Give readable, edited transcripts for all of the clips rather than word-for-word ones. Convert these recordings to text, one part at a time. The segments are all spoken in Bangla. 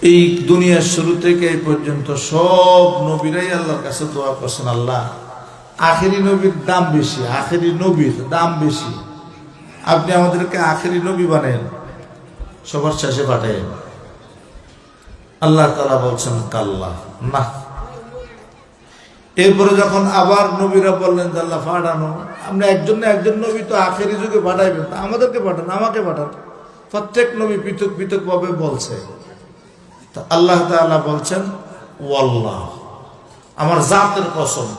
এই দুনিয়ার শুরু থেকে এই পর্যন্ত সব নবীরাই আল্লাহর কাছে দোয়া করছেন, আল্লাহ আখেরি নবীর দাম বেশি, আখেরি নবীর দাম বেশি, আপনি আমাদেরকে আখেরি নবী বানেন, সবার শেষে পাঠায়। আল্লাহ তাআলা বলছেন কাল্লা, না। এরপরে যখন আবার নবীরা বললেন যে আল্লাহ পাঠানো, আমরা একজন নবী তো আখেরি যুগে পাঠাইবেন, তা আমাদেরকে পাঠান, আমাকে পাঠান। প্রত্যেক নবী পৃথক পৃথক ভাবে বলছে। তা আল্লাহ তাআলা বলছেন ওয়াল্লাহ, আমার জাতের কসম।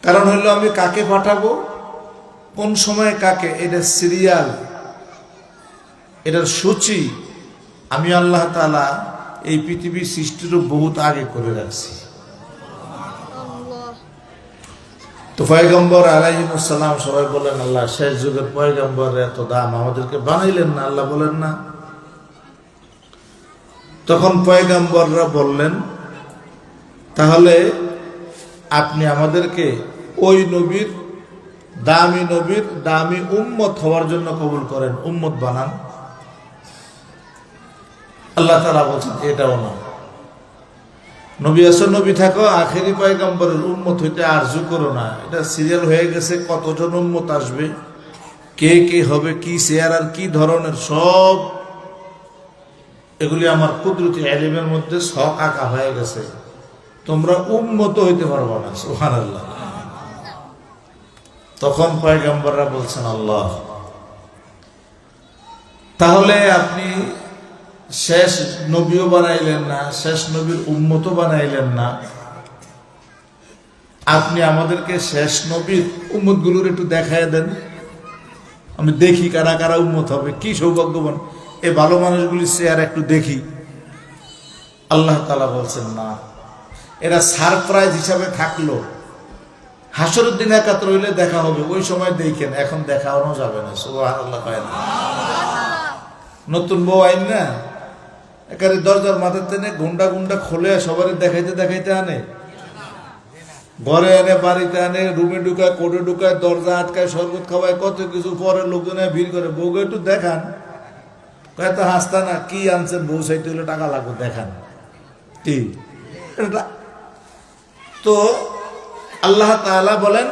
কারণ হইল আমি কাকে পাঠাবো, কোন সময় কাকে, এটা সিরিয়াল, এটার সূচি আমি আল্লাহ তাআলা এই পৃথিবীর সৃষ্টিরও বহুত আগে করে রাখছি। তো পয়গম্বর আলাইহিস সালাম সবাই বলেন আল্লাহ শেষ যুগের পয়গম্বরের এত দাম, আমাদেরকে বানাইলেন না, আল্লাহ বলেন না। তখন পয়গম্বররা বললেন তাহলে আপনি আমাদেরকে ওই নবীর দামি উম্মত হওয়ার জন্য কবুল করেন, উম্মত বানান। আল্লাহ তাআলা বলছেন এটাও না, নবী আসো, নবী থাকো, আখেরি পয়গম্বরের উম্মত হইতে আরজু করো না। এটা সিরিয়াল হয়ে গেছে, কতজন উম্মত আসবে, কে কে হবে, কি চেয়ার আর কি ধরনের, সব এগুলি আমার কুদরতি ইলমের মধ্যে ছক আঁকা হয়ে গেছে, তোমরা উম্মত হইতে পারবে না। সুবহানাল্লাহ। তখন পয়গম্বররা বলছেন আল্লাহ তাহলে আপনি শেষ নবীও বানাইলেন না, শেষ নবীর উম্মতও বানাইলেন না, আপনি আমাদেরকে শেষ নবীর উম্মত গুলোর একটু দেখায় দেন, আমি দেখি কারা কারা উম্মত হবে, কি সৌভাগ্যবান এই ভালো মানুষগুলি চেহারা একটু দেখি। আল্লাহ তাআলা বলছেন না, এরা সারপ্রাইজ হিসাবে থাকলো, হাসরের দিন একাত্র হইলে দেখা হবে, ওই সময় দেখেন, এখন দেখানো যাবে না। সুবহানাল্লাহ। নতুন বউ আইন না, একারে দরজার মাথার টেনে গুন্ডা গুন্ডা খোলে সবারই দেখাইতে দেখাইতে আনে, ঘরে আনে, বাড়িতে আনে, রুমে ঢুকায়, কোর্টে ঢুকায়, দরজা আটকায়, শরবত খাওয়ায়, কত কিছু, পরে লোকজনে ভিড় করে, বউকে একটু দেখান, কয়েক হাসতা না, কি আনছেন, বউ চাইতে হলে টাকা লাগবে, দেখান কি। তো আল্লাহ তাআলা বলেন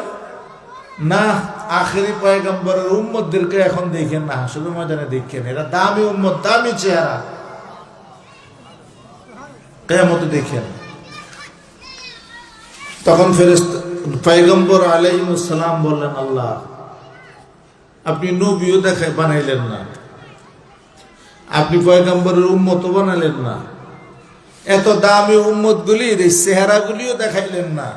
না, আখেরি পয়গম্বরের উম্মতদেরকে এখন দেখেন না, হাসরের ময়দানে দেখেন, এরা দামি উম্মত, দামি চেহারা, কিয়ামতে দেখেন। তখন ফেরেশতা পয়গম্বর আলাইহিস সালাম বললেন আল্লাহ আপনি নবীও দেখায় বানাইলেন না, আপনি পয়গম্বরের উম্মতও বানাইলেন না, এত দামি উম্মত গুলির এই চেহারা গুলিও দেখাইলেন না।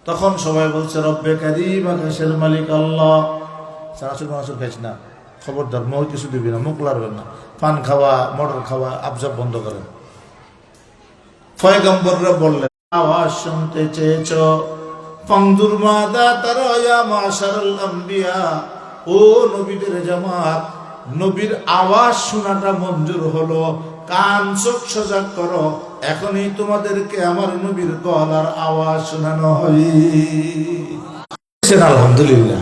তখন সবাই বলছে রব্বে কারীম, আকাশের মালিক আল্লাহ, চানাচুর মানাচুর খাইছ না, খবরদার, মুখ কিছু দিবি না, মুখ লাড়বেন না, পান খাওয়া, মটর খাওয়া, আবজাব বন্ধ করেন। পয়গম্বররা বললেন আওয়াজ শুনতে চেয়েছ, ফানজুর মাযা তারা ইয়া মাশারাল আম্বিয়া, ও নবীদের জামাত, নবীর আওয়াজ শোনাটা মঞ্জুর হলো, কান চোখ সজাগ করো, এখনই তোমাদেরকে আমার নবীর গলার আওয়াজ শোনানো হয়। আলহামদুলিল্লাহ।